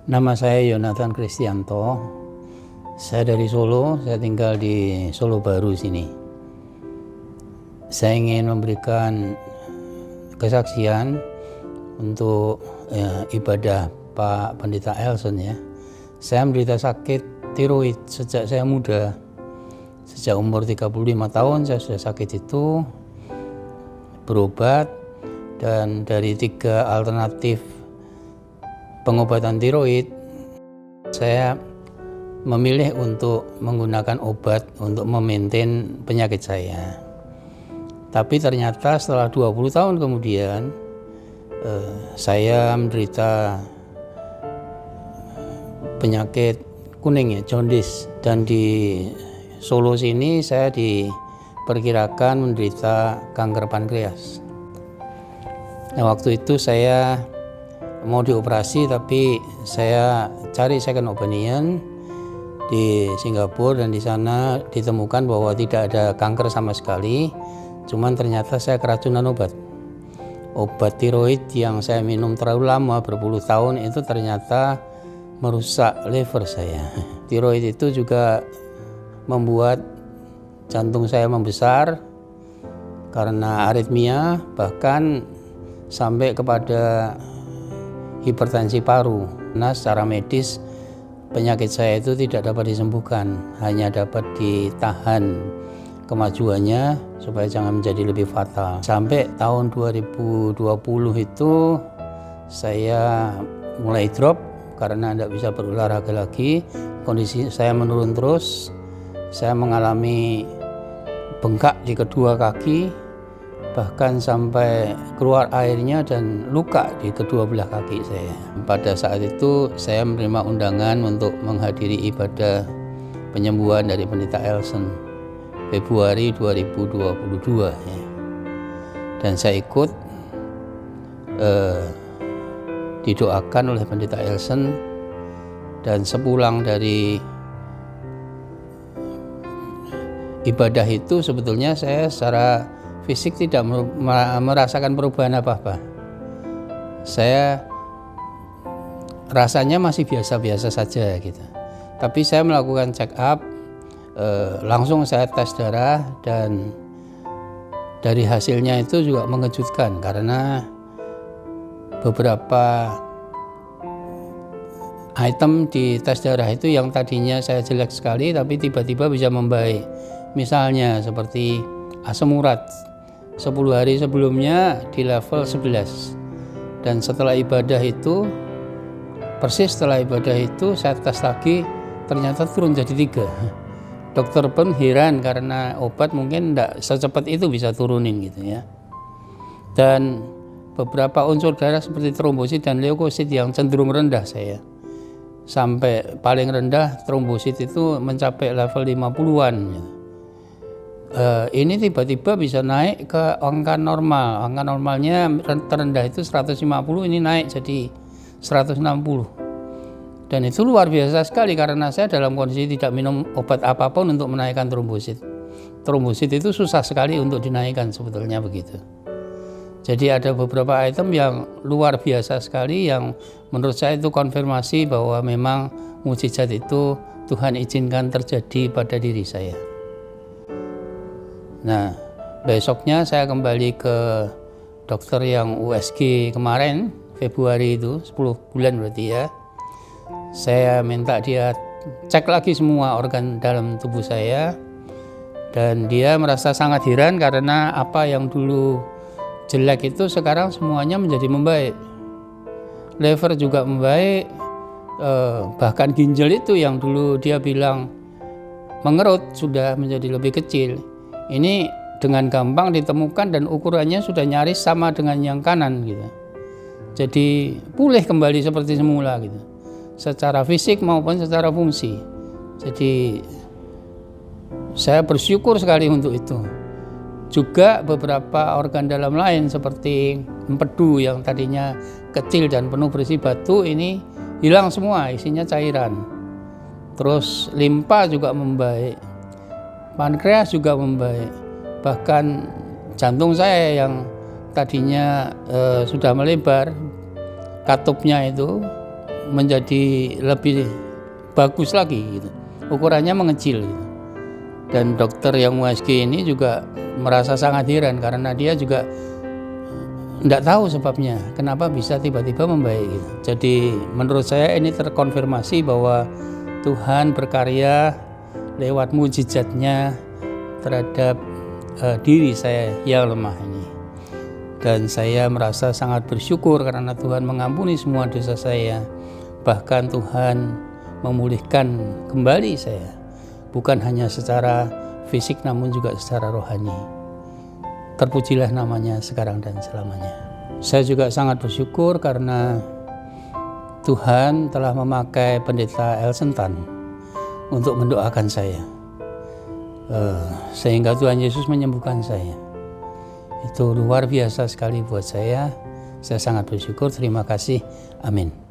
Nama saya Yonathan Kristianto. Saya dari Solo, saya tinggal di Solo Baru sini. Saya ingin memberikan kesaksian untuk ibadah Pak Pendeta Elson ya. Saya menderita sakit tiroid sejak saya muda. Sejak umur 35 tahun saya sudah sakit itu, berobat, dan dari 3 alternatif pengobatan tiroid, saya memilih untuk menggunakan obat untuk memaintain penyakit saya. Tapi ternyata setelah 20 tahun kemudian, saya menderita penyakit kuning ya, jaundice. Dan di Solo sini saya diperkirakan menderita kanker pankreas. Nah, waktu itu saya mau dioperasi, tapi saya cari second opinion di Singapura, dan di sana ditemukan bahwa tidak ada kanker sama sekali. Cuman ternyata saya keracunan obat tiroid yang saya minum terlalu lama, berpuluh tahun, itu ternyata merusak liver saya. Tiroid itu juga membuat jantung saya membesar karena aritmia, bahkan sampai kepada hipertensi paru. Nah, secara medis penyakit saya itu tidak dapat disembuhkan, hanya dapat ditahan kemajuannya supaya jangan menjadi lebih fatal. Sampai tahun 2020 itu saya mulai drop karena tidak bisa berolahraga lagi. Kondisi saya menurun terus. Saya mengalami bengkak di kedua kaki, bahkan sampai keluar airnya dan luka di kedua belah kaki saya. Pada saat itu saya menerima undangan untuk menghadiri ibadah penyembuhan dari Pendeta Elson Februari 2022 ya. Dan saya ikut didoakan oleh Pendeta Elson, dan sepulang dari ibadah itu sebetulnya saya secara fisik tidak merasakan perubahan apa-apa. Saya rasanya masih biasa-biasa saja gitu. Tapi saya melakukan check up, langsung saya tes darah, dan dari hasilnya itu juga mengejutkan karena beberapa item di tes darah itu yang tadinya saya jelek sekali tapi tiba-tiba bisa membaik. Misalnya seperti asam urat 10 hari sebelumnya di level 11, dan setelah ibadah itu, persis setelah ibadah itu saya tes lagi, ternyata turun jadi 3. Dokter pun heran karena obat mungkin tidak secepat itu bisa turunin gitu ya. Dan beberapa unsur darah seperti trombosit dan leukosit yang cenderung rendah saya, sampai paling rendah trombosit itu mencapai level 50-an gitu. Ini tiba-tiba bisa naik ke angka normal. Angka normalnya terendah itu 150, ini naik jadi 160. Dan itu luar biasa sekali karena saya dalam kondisi tidak minum obat apapun untuk menaikkan trombosit. Trombosit itu susah sekali untuk dinaikkan sebetulnya begitu. Jadi ada beberapa item yang luar biasa sekali yang menurut saya itu konfirmasi bahwa memang mukjizat itu Tuhan izinkan terjadi pada diri saya. Nah, besoknya saya kembali ke dokter yang USG kemarin, Februari itu, 10 bulan berarti ya. Saya minta dia cek lagi semua organ dalam tubuh saya, dan dia merasa sangat heran karena apa yang dulu jelek itu sekarang semuanya menjadi membaik. Liver juga membaik, bahkan ginjal itu yang dulu dia bilang mengerut sudah menjadi lebih kecil. Ini dengan gampang ditemukan dan ukurannya sudah nyaris sama dengan yang kanan gitu. Jadi pulih kembali seperti semula gitu, secara fisik maupun secara fungsi. Jadi saya bersyukur sekali untuk itu. Juga beberapa organ dalam lain seperti empedu yang tadinya kecil dan penuh berisi batu, ini hilang semua, isinya cairan. Terus limpa juga membaik, pankreas juga membaik, bahkan jantung saya yang tadinya sudah melebar, katupnya itu menjadi lebih bagus lagi gitu. Ukurannya mengecil gitu. Dan dokter yang USG ini juga merasa sangat heran karena dia juga tidak tahu sebabnya kenapa bisa tiba-tiba membaik gitu. Jadi menurut saya ini terkonfirmasi bahwa Tuhan berkarya lewat mujizatnya terhadap diri saya yang lemah ini. Dan saya merasa sangat bersyukur karena Tuhan mengampuni semua dosa saya. Bahkan Tuhan memulihkan kembali saya, bukan hanya secara fisik namun juga secara rohani. Terpujilah namanya sekarang dan selamanya. Saya juga sangat bersyukur karena Tuhan telah memakai pendeta Elsen Tan untuk mendoakan saya, sehingga Tuhan Yesus menyembuhkan saya. Itu luar biasa sekali buat saya. Saya sangat bersyukur. Terima kasih. Amin.